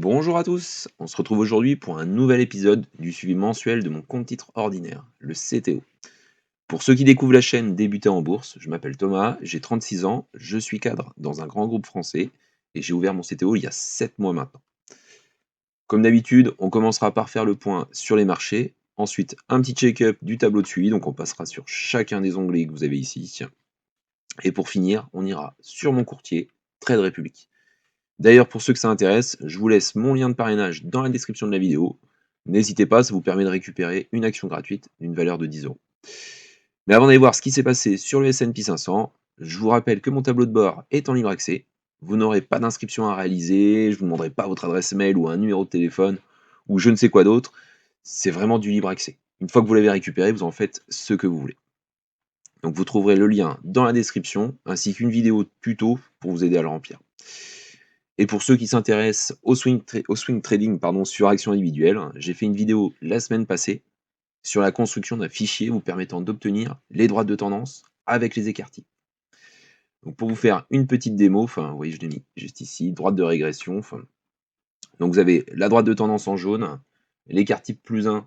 Bonjour à tous, on se retrouve aujourd'hui pour un nouvel épisode du suivi mensuel de mon compte titre ordinaire, le CTO. Pour ceux qui découvrent la chaîne Débutant en bourse, je m'appelle Thomas, j'ai 36 ans, je suis cadre dans un grand groupe français et j'ai ouvert mon CTO il y a 7 mois maintenant. Comme d'habitude, on commencera par faire le point sur les marchés, ensuite un petit check-up du tableau de suivi, donc on passera sur chacun des onglets que vous avez ici, et pour finir, on ira sur mon courtier, Trade Republic. D'ailleurs, pour ceux que ça intéresse, je vous laisse mon lien de parrainage dans la description de la vidéo. N'hésitez pas, ça vous permet de récupérer une action gratuite d'une valeur de 10 euros. Mais avant d'aller voir ce qui s'est passé sur le S&P 500, je vous rappelle que mon tableau de bord est en libre accès. Vous n'aurez pas d'inscription à réaliser, je ne vous demanderai pas votre adresse mail ou un numéro de téléphone ou je ne sais quoi d'autre. C'est vraiment du libre accès. Une fois que vous l'avez récupéré, vous en faites ce que vous voulez. Donc vous trouverez le lien dans la description ainsi qu'une vidéo tuto pour vous aider à le remplir. Et pour ceux qui s'intéressent au swing trading sur action individuelle, j'ai fait une vidéo la semaine passée sur la construction d'un fichier vous permettant d'obtenir les droites de tendance avec les écartis. Donc pour vous faire une petite démo, vous voyez, je l'ai mis juste ici, droite de régression. Donc vous avez la droite de tendance en jaune, l'écart type +1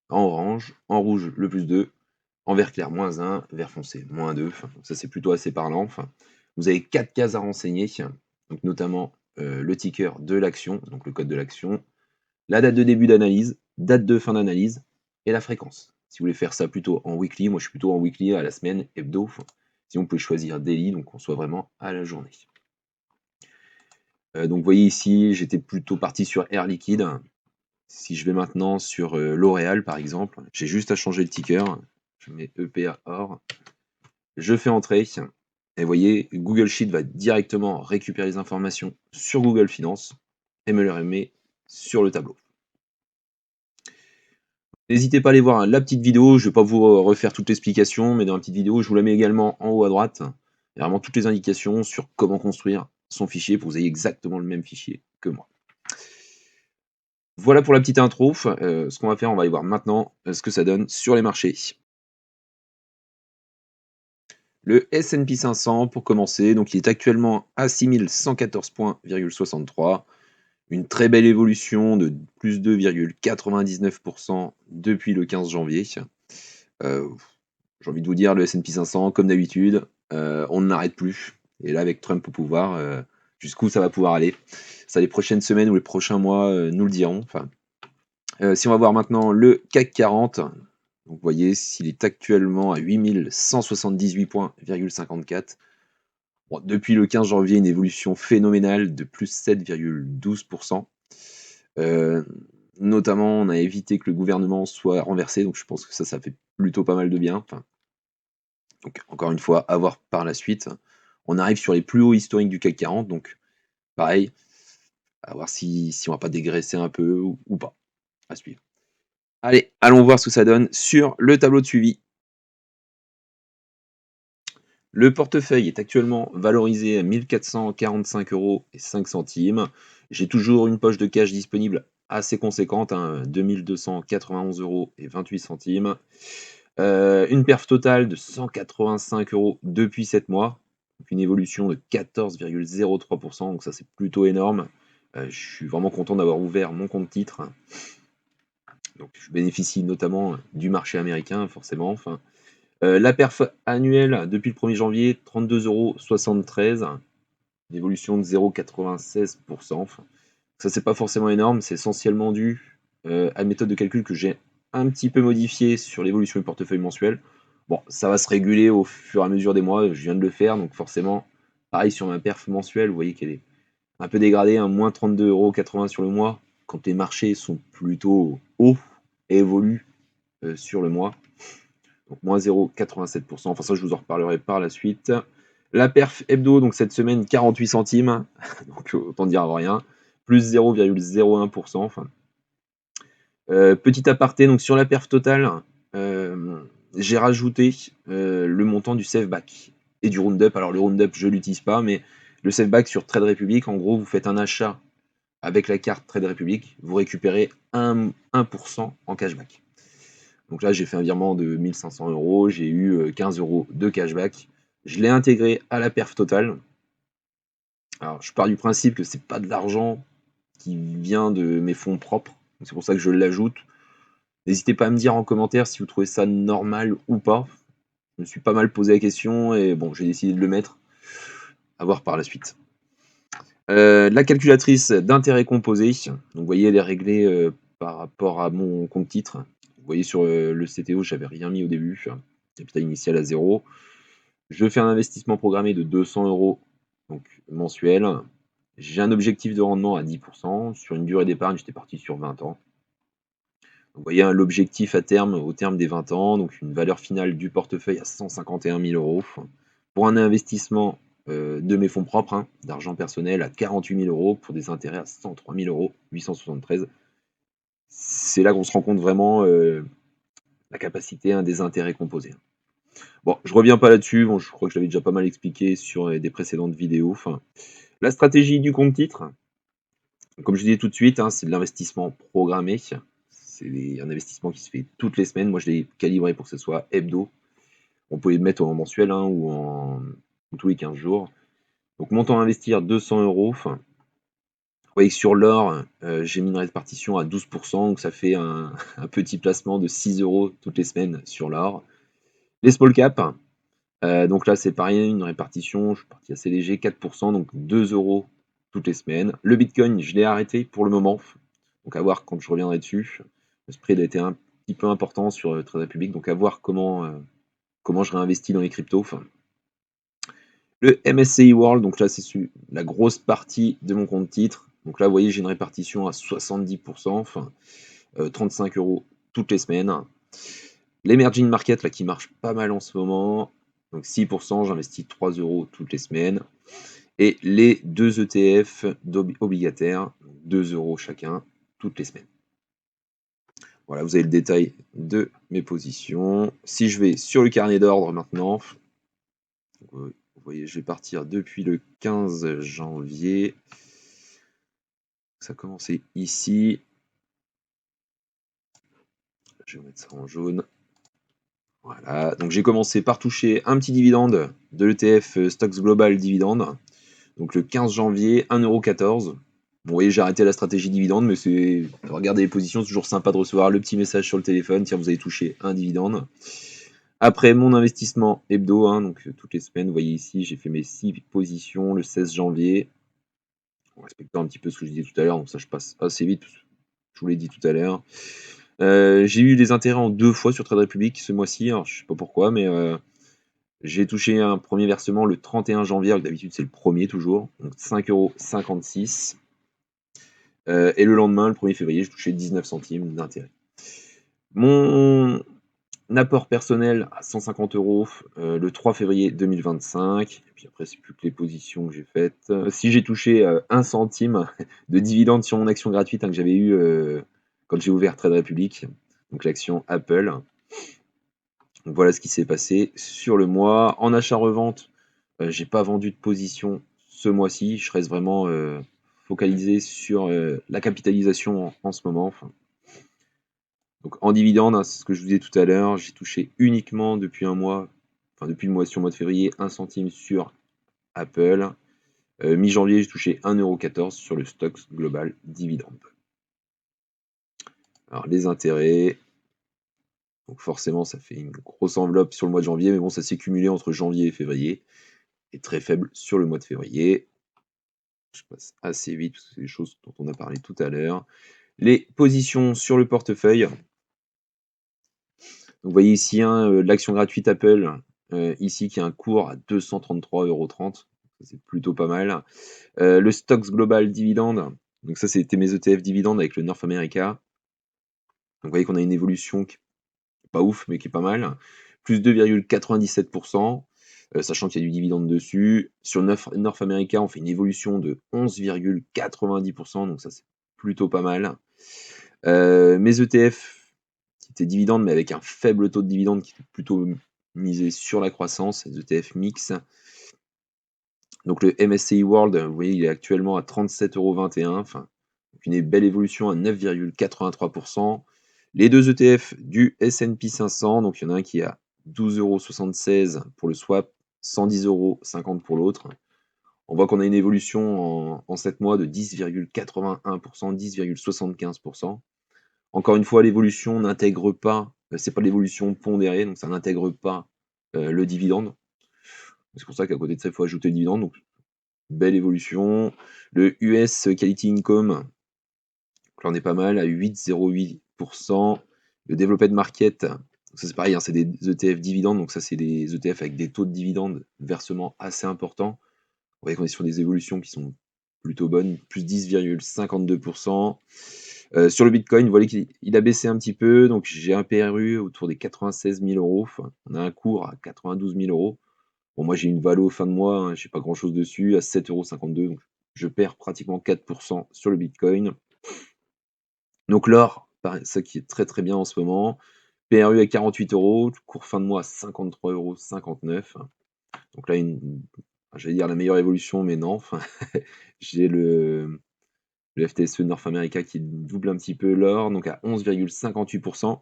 en orange, en rouge le +2, en vert clair -1, vert foncé -2. Ça c'est plutôt assez parlant. Vous avez 4 cases à renseigner, donc notamment le ticker de l'action, donc le code de l'action, la date de début d'analyse, date de fin d'analyse et la fréquence. Si vous voulez faire ça plutôt en weekly, moi je suis plutôt en weekly à la semaine, hebdo. Sinon vous pouvez choisir daily, donc on soit vraiment à la journée. Donc vous voyez ici, j'étais plutôt parti sur Air Liquide. Si je vais maintenant sur L'Oréal par exemple, j'ai juste à changer le ticker. Je mets EPA OR. Je fais entrer. Et vous voyez, Google Sheet va directement récupérer les informations sur Google Finance et me les remet sur le tableau. N'hésitez pas à aller voir la petite vidéo, je ne vais pas vous refaire toute l'explication, mais dans la petite vidéo, je vous la mets également en haut à droite. Il y a vraiment toutes les indications sur comment construire son fichier pour que vous ayez exactement le même fichier que moi. Voilà pour la petite intro. Ce qu'on va faire, on va aller voir maintenant ce que ça donne sur les marchés. Le S&P 500 pour commencer, donc il est actuellement à 6114 points,63. Une très belle évolution de plus 2,99% depuis le 15 janvier. J'ai envie de vous dire, le S&P 500, comme d'habitude, on n'arrête plus. Et là, avec Trump au pouvoir, jusqu'où ça va pouvoir aller? Ça, les prochaines semaines ou les prochains mois nous le diront. Si on va voir maintenant le CAC 40, donc vous voyez, s'il est actuellement à 8178 points,54. Bon, depuis le 15 janvier, une évolution phénoménale de plus 7,12%. Notamment, on a évité que le gouvernement soit renversé, donc je pense que ça fait plutôt pas mal de bien. Donc encore une fois, à voir par la suite. On arrive sur les plus hauts historiques du CAC 40, donc pareil, à voir si on va pas dégraisser un peu ou pas. À suivre. Allez, allons voir ce que ça donne sur le tableau de suivi. Le portefeuille est actuellement valorisé à 1445,05 €. J'ai toujours une poche de cash disponible assez conséquente, 2291,28 €. Une perf totale de 185 € depuis 7 mois, donc une évolution de 14,03%, donc ça c'est plutôt énorme. Je suis vraiment content d'avoir ouvert mon compte titre. Donc je bénéficie notamment du marché américain forcément. La perf annuelle depuis le 1er janvier, 32,73 €, une évolution de 0,96%. Ça c'est pas forcément énorme, c'est essentiellement dû à une méthode de calcul que j'ai un petit peu modifiée sur l'évolution du portefeuille mensuel. Bon, ça va se réguler au fur et à mesure des mois, je viens de le faire, donc forcément, pareil sur ma perf mensuelle, vous voyez qu'elle est un peu dégradée, moins 32,80 € sur le mois, quand les marchés sont plutôt hauts et évoluent sur le mois. Donc moins 0,87%. Enfin ça, je vous en reparlerai par la suite. La perf hebdo, donc cette semaine, 48 centimes. Donc autant dire rien. Plus 0,01%. Petit aparté, donc sur la perf totale, j'ai rajouté le montant du save back et du round-up. Alors le round-up, je ne l'utilise pas, mais le save back sur Trade Republic, en gros, vous faites un achat avec la carte Trade Republic, vous récupérez 1% en cashback. Donc là, j'ai fait un virement de 1500 €, j'ai eu 15 € de cashback. Je l'ai intégré à la perf totale. Alors, je pars du principe que c'est pas de l'argent qui vient de mes fonds propres. C'est pour ça que je l'ajoute. N'hésitez pas à me dire en commentaire si vous trouvez ça normal ou pas. Je me suis pas mal posé la question et bon, j'ai décidé de le mettre. À voir par la suite. La calculatrice d'intérêt composé, donc vous voyez, elle est réglée par rapport à mon compte titre. Vous voyez sur le CTO, j'avais rien mis au début, capital initial à 0. Je fais un investissement programmé de 200 € donc mensuel. J'ai un objectif de rendement à 10%. Sur une durée d'épargne, j'étais parti sur 20 ans. Donc, vous voyez l'objectif à terme, au terme des 20 ans, donc une valeur finale du portefeuille à 151 000 €. Pour un investissement de mes fonds propres, d'argent personnel à 48 000 € pour des intérêts à 103 000 €, 873. C'est là qu'on se rend compte vraiment la capacité des intérêts composés. Bon, je reviens pas là-dessus, bon, je crois que je l'avais déjà pas mal expliqué sur des précédentes vidéos. Enfin, la stratégie du compte titre, comme je disais tout de suite, c'est de l'investissement programmé. C'est un investissement qui se fait toutes les semaines. Moi, je l'ai calibré pour que ce soit hebdo. On peut le mettre en mensuel ou tous les 15 jours. Donc, montant à investir 200 €. Vous voyez que sur l'or, j'ai mis une répartition à 12%, donc ça fait un petit placement de 6 € toutes les semaines sur l'or. Les small cap, donc là c'est pareil, une répartition, je suis parti assez léger, 4%, donc 2 € toutes les semaines. Le bitcoin, je l'ai arrêté pour le moment, donc à voir quand je reviendrai dessus. Le spread a été un petit peu important sur Trade Republic, donc à voir comment je réinvestis dans les cryptos. Le MSCI World, donc là c'est la grosse partie de mon compte titre. Donc là vous voyez j'ai une répartition à 70%, 35 € toutes les semaines. L'emerging market là qui marche pas mal en ce moment, donc 6%, j'investis 3 € toutes les semaines. Et les 2 ETF obligataires, 2 € chacun toutes les semaines. Voilà, vous avez le détail de mes positions. Si je vais sur le carnet d'ordre maintenant, vous voyez, je vais partir depuis le 15 janvier. Ça a commencé ici. Je vais mettre ça en jaune. Voilà, donc j'ai commencé par toucher un petit dividende de l'ETF Stocks Global Dividende. Donc le 15 janvier, 1,14 €. Bon, vous voyez, j'ai arrêté la stratégie dividende, mais c'est regarder les positions, c'est toujours sympa de recevoir le petit message sur le téléphone. Tiens, vous avez touché un dividende. Après mon investissement hebdo, donc toutes les semaines, vous voyez ici, j'ai fait mes 6 positions le 16 janvier. En respectant un petit peu ce que je disais tout à l'heure, donc ça je passe assez vite, je vous l'ai dit tout à l'heure. J'ai eu des intérêts en 2 fois sur Trade Republic ce mois-ci, alors je sais pas pourquoi, mais j'ai touché un premier versement le 31 janvier, alors que d'habitude c'est le premier toujours, donc 5,56 €. Et le lendemain, le 1er février, j'ai touché 19 centimes d'intérêt. Mon apport personnel à 150 € le 3 février 2025. Et puis après, c'est plus que les positions que j'ai faites. Si j'ai touché 1 centime de dividende sur mon action gratuite que j'avais eue quand j'ai ouvert Trade Republic, donc l'action Apple. Donc voilà ce qui s'est passé sur le mois. En achat-revente, j'ai pas vendu de position ce mois-ci. Je reste vraiment focalisé sur la capitalisation en ce moment. Donc en dividende, c'est ce que je vous disais tout à l'heure, j'ai touché uniquement depuis un mois, depuis le mois sur le mois de février, 1 centime sur Apple. Mi-janvier, j'ai touché 1,14 € sur le Stocks Global Dividende. Alors les intérêts, donc forcément ça fait une grosse enveloppe sur le mois de janvier, mais bon, ça s'est cumulé entre janvier et février, et très faible sur le mois de février. Je passe assez vite parce que c'est des choses dont on a parlé tout à l'heure. Les positions sur le portefeuille. Donc, vous voyez ici l'action gratuite Apple, ici qui a un cours à 233,30 €. C'est plutôt pas mal. Le Stocks Global Dividende, donc ça c'était mes ETF dividendes avec le North America. Donc vous voyez qu'on a une évolution qui n'est pas ouf, mais qui est pas mal. Plus 2,97%, sachant qu'il y a du dividende dessus. Sur North America, on fait une évolution de 11,90%, donc ça c'est plutôt pas mal. Mes ETF qui étaient dividendes, mais avec un faible taux de dividende qui était plutôt misé sur la croissance, les ETF mix. Donc le MSCI World, vous voyez, il est actuellement à 37,21 €, donc une belle évolution à 9,83%. Les 2 ETF du S&P 500, donc il y en a un qui est à 12,76 € pour le swap, 110,50 € pour l'autre. On voit qu'on a une évolution en 7 mois de 10,81%, 10,75%. Encore une fois, l'évolution n'intègre pas, c'est pas l'évolution pondérée, donc ça n'intègre pas le dividende. C'est pour ça qu'à côté de ça, il faut ajouter le dividende. Donc, belle évolution. Le US Quality Income, donc là on est pas mal à 8,08%. Le Developed Market, ça c'est pareil, hein, c'est des ETF dividendes, donc ça c'est des ETF avec des taux de dividendes versement assez importants. Vous voyez qu'on est sur des évolutions qui sont plutôt bonnes, plus 10,52%. Sur le Bitcoin, vous voyez qu'il a baissé un petit peu, donc j'ai un PRU autour des 96 000 euros. Enfin, on a un cours à 92 000 euros. Bon, moi j'ai une valo fin de mois, hein, j'ai pas grand chose dessus, à 7,52 €, donc je perds pratiquement 4% sur le Bitcoin. Donc l'or, ça qui est très très bien en ce moment. PRU à 48 €, cours fin de mois à 53,59 €. Donc là, j'allais dire la meilleure évolution, mais non. Enfin, j'ai le FTSE North America qui double un petit peu l'or, donc à 11,58%.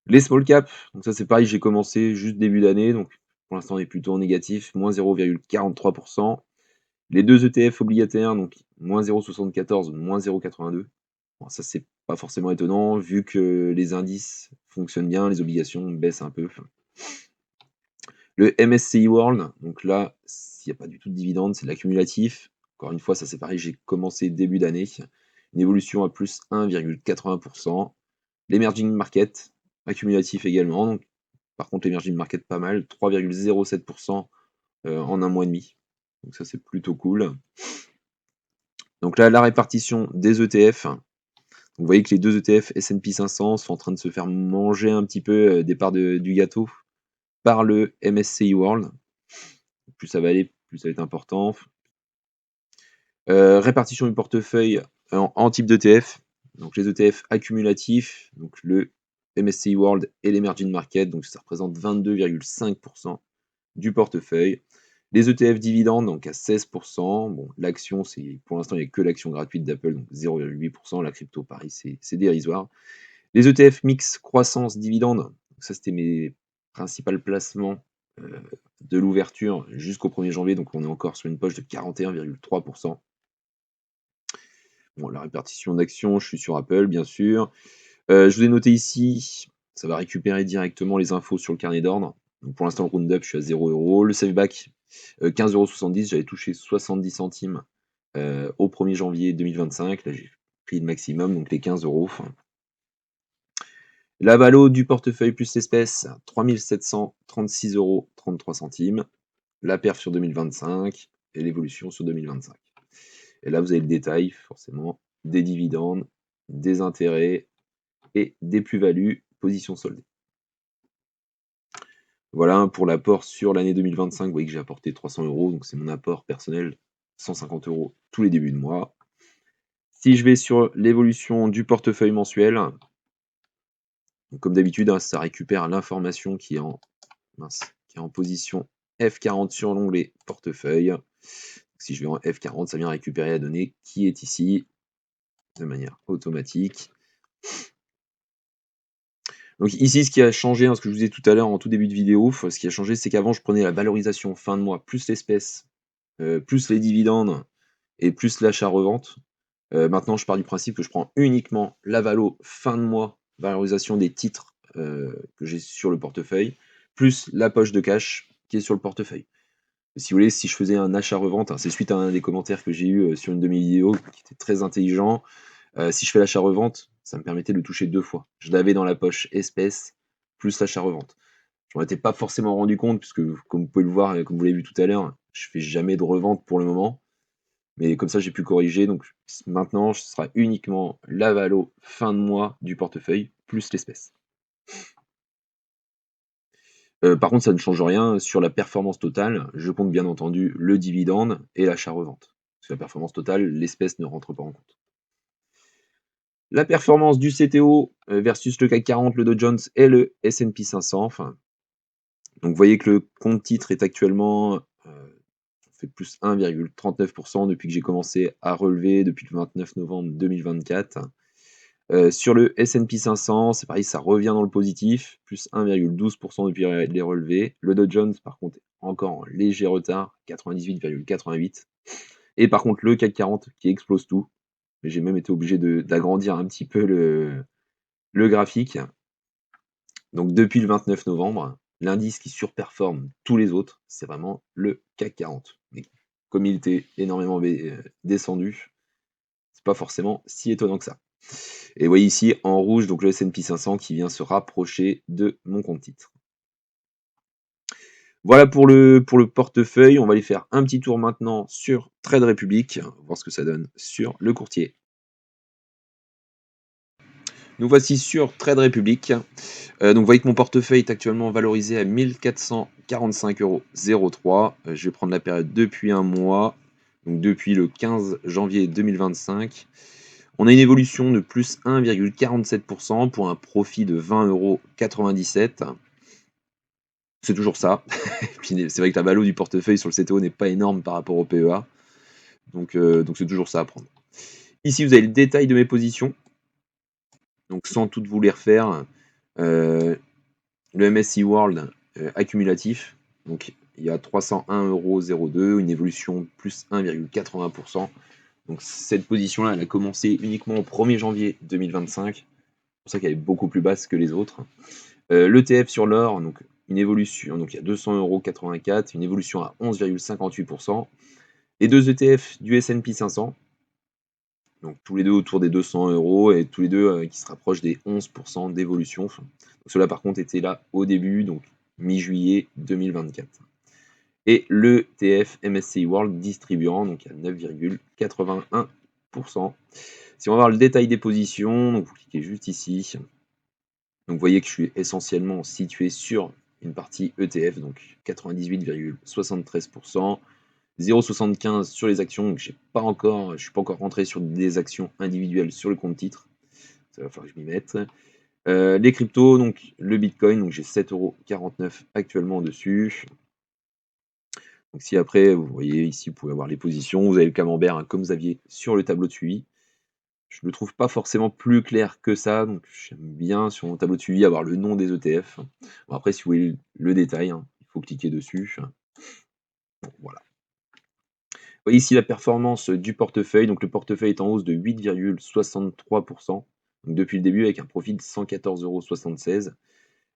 Les small caps, donc ça c'est pareil, j'ai commencé juste début d'année, donc pour l'instant on est plutôt en négatif, moins 0,43%. Les deux ETF obligataires, donc moins 0,74, moins 0,82. Bon, ça c'est pas forcément étonnant, vu que les indices fonctionnent bien, les obligations baissent un peu. Le MSCI World, donc là, il n'y a pas du tout de dividende, c'est de l'accumulatif. Encore une fois, ça c'est pareil, j'ai commencé début d'année. Une évolution à plus 1,80%. L'emerging market, accumulatif également. Donc, par contre, l'emerging market pas mal, 3,07% en un mois et demi. Donc ça c'est plutôt cool. Donc là, la répartition des ETF. Vous voyez que les deux ETF S&P 500 sont en train de se faire manger un petit peu des parts du gâteau par le MSCI World. Plus ça va aller, plus ça va être important. Répartition du portefeuille en type d'ETF. Donc les ETF accumulatifs, donc le MSCI World et l'Emerging Market, donc ça représente 22,5% du portefeuille. Les ETF dividendes, donc à 16%. Bon, l'action, pour l'instant, il n'y a que l'action gratuite d'Apple, donc 0,8%. La crypto, pareil, c'est dérisoire. Les ETF mix croissance dividendes, ça c'était mes principaux placements de l'ouverture jusqu'au 1er janvier, donc on est encore sur une poche de 41,3%. Bon, la répartition d'actions, je suis sur Apple, bien sûr. Je vous ai noté ici, ça va récupérer directement les infos sur le carnet d'ordre. Donc pour l'instant, le roundup, je suis à 0 €. Le saveback, 15,70 €. J'avais touché 70 centimes au 1er janvier 2025. Là, j'ai pris le maximum, donc les 15 €. La valo du portefeuille plus l'espèce, 3 736,33 €. La perf sur 2025 et l'évolution sur 2025. Et là, vous avez le détail, forcément, des dividendes, des intérêts et des plus-values, position soldée. Voilà pour l'apport sur l'année 2025. Vous voyez que j'ai apporté 300 €, donc c'est mon apport personnel, 150 € tous les débuts de mois. Si je vais sur l'évolution du portefeuille mensuel, donc comme d'habitude, hein, ça récupère l'information qui est en position F40 sur l'onglet portefeuille. Si je vais en F40, ça vient récupérer la donnée qui est ici de manière automatique. Donc ici, ce qui a changé, hein, ce que je vous disais tout à l'heure en tout début de vidéo, ce qui a changé, c'est qu'avant, je prenais la valorisation fin de mois plus l'espèce, plus les dividendes et plus l'achat-revente. Maintenant, je pars du principe que je prends uniquement la valo fin de mois, valorisation des titres que j'ai sur le portefeuille, plus la poche de cash qui est sur le portefeuille. Si vous voulez, si je faisais un achat-revente, hein, c'est suite à un des commentaires que j'ai eu sur une de mes vidéos qui était très intelligent. Si je fais l'achat-revente, ça me permettait de toucher 2 fois. Je l'avais dans la poche espèce, plus l'achat-revente. Je m'en étais pas forcément rendu compte, puisque comme vous pouvez le voir et comme vous l'avez vu tout à l'heure, je fais jamais de revente pour le moment. Mais comme ça, j'ai pu corriger. Donc maintenant, ce sera uniquement la valo fin de mois du portefeuille, plus l'espèce. Par contre, ça ne change rien sur la performance totale. Je compte bien entendu le dividende et l'achat-revente. Sur la performance totale, l'espèce ne rentre pas en compte. La performance du CTO versus le CAC 40, le Dow Jones et le S&P 500. Enfin, donc vous voyez que le compte titre est actuellement fait plus 1,39% depuis que j'ai commencé à relever depuis le 29 novembre 2024. Sur le S&P 500, c'est pareil, ça revient dans le positif, plus 1,12% depuis les relevés. Le Dow Jones, par contre, est encore en léger retard, 98,88. Et par contre, le CAC 40 qui explose tout. J'ai même été obligé d'agrandir un petit peu le graphique. Donc depuis le 29 novembre, l'indice qui surperforme tous les autres, c'est vraiment le CAC 40. Mais comme il était énormément descendu, c'est pas forcément si étonnant que ça. Et vous voyez ici en rouge, donc le S&P 500 qui vient se rapprocher de mon compte titre. Voilà pour le portefeuille. On va aller faire un petit tour maintenant sur Trade Republic, voir ce que ça donne sur le courtier. Nous voici sur Trade Republic. Donc vous voyez que mon portefeuille est actuellement valorisé à 1445,03 €. Je vais prendre la période depuis un mois, donc depuis le 15 janvier 2025. On a une évolution de plus 1,47% pour un profit de 20,97 €. C'est toujours ça. Puis c'est vrai que la valo du portefeuille sur le CTO n'est pas énorme par rapport au PEA. Donc c'est toujours ça à prendre. Ici, vous avez le détail de mes positions. Donc sans toutes vous les refaire, le MSCI World accumulatif, donc il y a 301,02 €, une évolution plus 1,80%. Donc cette position-là, elle a commencé uniquement au 1er janvier 2025. C'est pour ça qu'elle est beaucoup plus basse que les autres. L'ETF sur l'or, donc une évolution, donc il y a 200,84 €, une évolution à 11,58%. Les deux ETF du S&P 500, donc tous les deux autour des 200 € et tous les deux qui se rapprochent des 11% d'évolution. Donc ceux-là par contre étaient là au début, donc mi-juillet 2024. Et le TF MSCI World distribuant, donc à 9,81%. Si on va voir le détail des positions, donc vous cliquez juste ici. Donc vous voyez que je suis essentiellement situé sur une partie ETF, donc 98,73%. 0,75 sur les actions, donc je suis pas encore rentré sur des actions individuelles sur le compte titre. Ça va falloir que je m'y mette. Les cryptos, donc le Bitcoin, donc j'ai 7,49 € actuellement dessus. Donc si après, vous voyez ici, vous pouvez avoir les positions, vous avez le camembert, hein, comme vous aviez sur le tableau de suivi. Je ne le trouve pas forcément plus clair que ça, donc j'aime bien sur mon tableau de suivi avoir le nom des ETF. Bon, après, si vous voulez le détail, hein, il faut cliquer dessus. Bon, voilà. Vous voyez ici la performance du portefeuille. Donc le portefeuille est en hausse de 8,63%. Donc depuis le début avec un profit de 114,76 €. Vous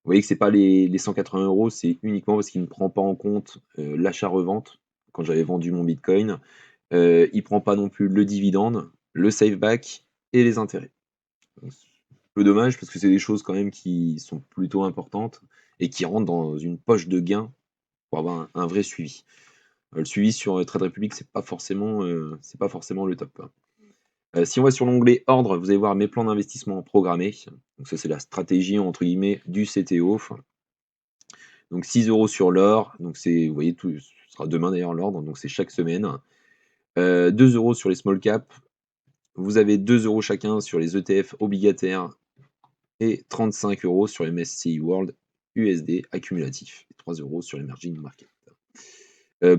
voyez que c'est pas les 180 €, c'est uniquement parce qu'il ne prend pas en compte l'achat-revente quand j'avais vendu mon Bitcoin. Il ne prend pas non plus le dividende, le save-back et les intérêts. Donc, c'est un peu dommage parce que c'est des choses quand même qui sont plutôt importantes et qui rentrent dans une poche de gain pour avoir un vrai suivi. Le suivi sur Trade Republic, c'est pas forcément le top, hein. Si on va sur l'onglet ordre, vous allez voir mes plans d'investissement programmés. Donc ça, c'est la stratégie entre guillemets du CTO. Donc 6 € sur l'or, donc c'est, vous voyez, tout ce sera demain d'ailleurs l'ordre, donc c'est chaque semaine. 2 € sur les small cap. Vous avez 2 € chacun sur les ETF obligataires et 35 € sur les MSCI World USD accumulatif et 3 € sur l'emerging market.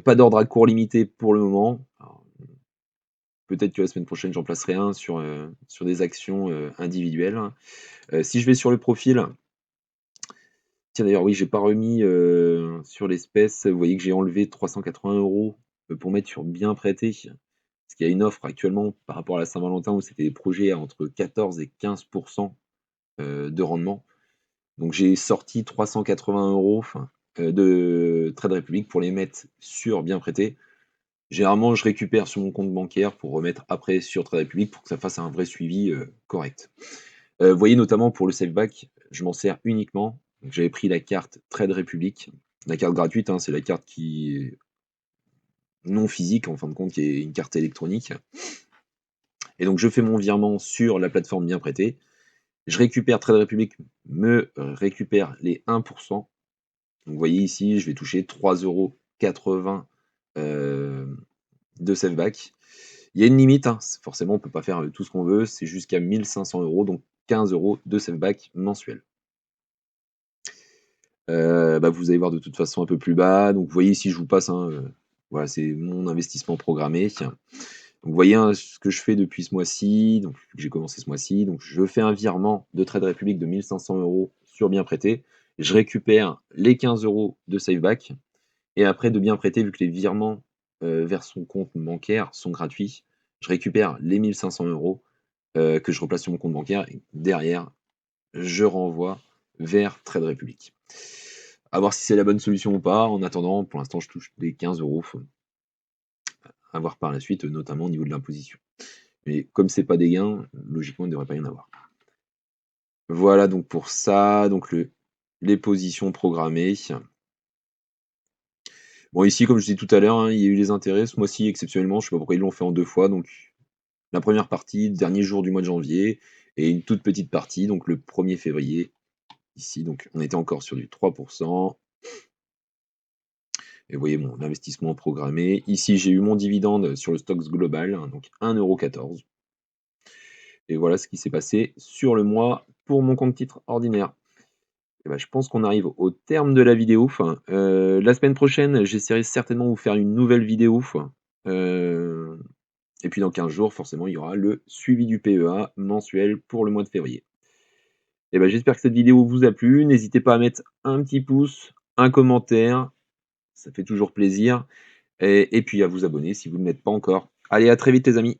Pas d'ordre à court limité pour le moment. Alors, peut-être que la semaine prochaine, j'en placerai un sur des actions individuelles. Si je vais sur le profil, tiens d'ailleurs, oui, j'ai pas remis sur l'espèce. Vous voyez que j'ai enlevé 380 € pour mettre sur bien prêté. Parce qu'il y a une offre actuellement par rapport à la Saint-Valentin où c'était des projets à entre 14 et 15% de rendement. Donc j'ai sorti 380 € de Trade Republic pour les mettre sur bien prêté. Généralement, je récupère sur mon compte bancaire pour remettre après sur Trade Republic pour que ça fasse un vrai suivi correct. Vous voyez notamment pour le save-back, je m'en sers uniquement. Donc j'avais pris la carte Trade Republic, la carte gratuite, hein, c'est la carte qui est non physique en fin de compte, qui est une carte électronique. Et donc je fais mon virement sur la plateforme bien prêtée. Je récupère Trade Republic, me récupère les 1%. Donc vous voyez ici, je vais toucher 3,80 € de save-back. Il y a une limite, hein, forcément on ne peut pas faire tout ce qu'on veut, c'est jusqu'à 1 500 €, donc 15 € de save-back mensuel. Vous allez voir de toute façon un peu plus bas, donc vous voyez ici je vous passe, hein, voilà, c'est mon investissement programmé. Donc vous voyez, hein, ce que je fais depuis ce mois-ci, donc j'ai commencé ce mois-ci, donc je fais un virement de Trade Republic de 1 500 € sur bien prêté. Je récupère les 15 € de save-back et après de bien prêter vu que les virements, vers son compte bancaire sont gratuits. Je récupère les 1 500 € que je replace sur mon compte bancaire et derrière, je renvoie vers Trade Republic. À voir si c'est la bonne solution ou pas. En attendant, pour l'instant, je touche des 15 €, à voir par la suite, notamment au niveau de l'imposition. Mais comme c'est pas des gains, logiquement, il ne devrait pas y en avoir. Voilà donc pour ça, donc les positions programmées. Bon ici, comme je disais tout à l'heure, hein, il y a eu les intérêts ce mois-ci exceptionnellement, je sais pas pourquoi ils l'ont fait en 2 fois, donc la première partie, dernier jour du mois de janvier et une toute petite partie, donc le 1er février, ici, donc on était encore sur du 3 et vous voyez mon investissement programmé. Ici, j'ai eu mon dividende sur le Stoxx Global, hein, donc 1,14 € et voilà ce qui s'est passé sur le mois pour mon compte titre ordinaire. Et bah, je pense qu'on arrive au terme de la vidéo. La semaine prochaine, j'essaierai certainement de vous faire une nouvelle vidéo, heu et puis dans 15 jours, forcément, il y aura le suivi du PEA mensuel pour le mois de février. Et bah, j'espère que cette vidéo vous a plu. N'hésitez pas à mettre un petit pouce, un commentaire, ça fait toujours plaisir et puis à vous abonner si vous ne l'êtes pas encore. Allez, à très vite les amis!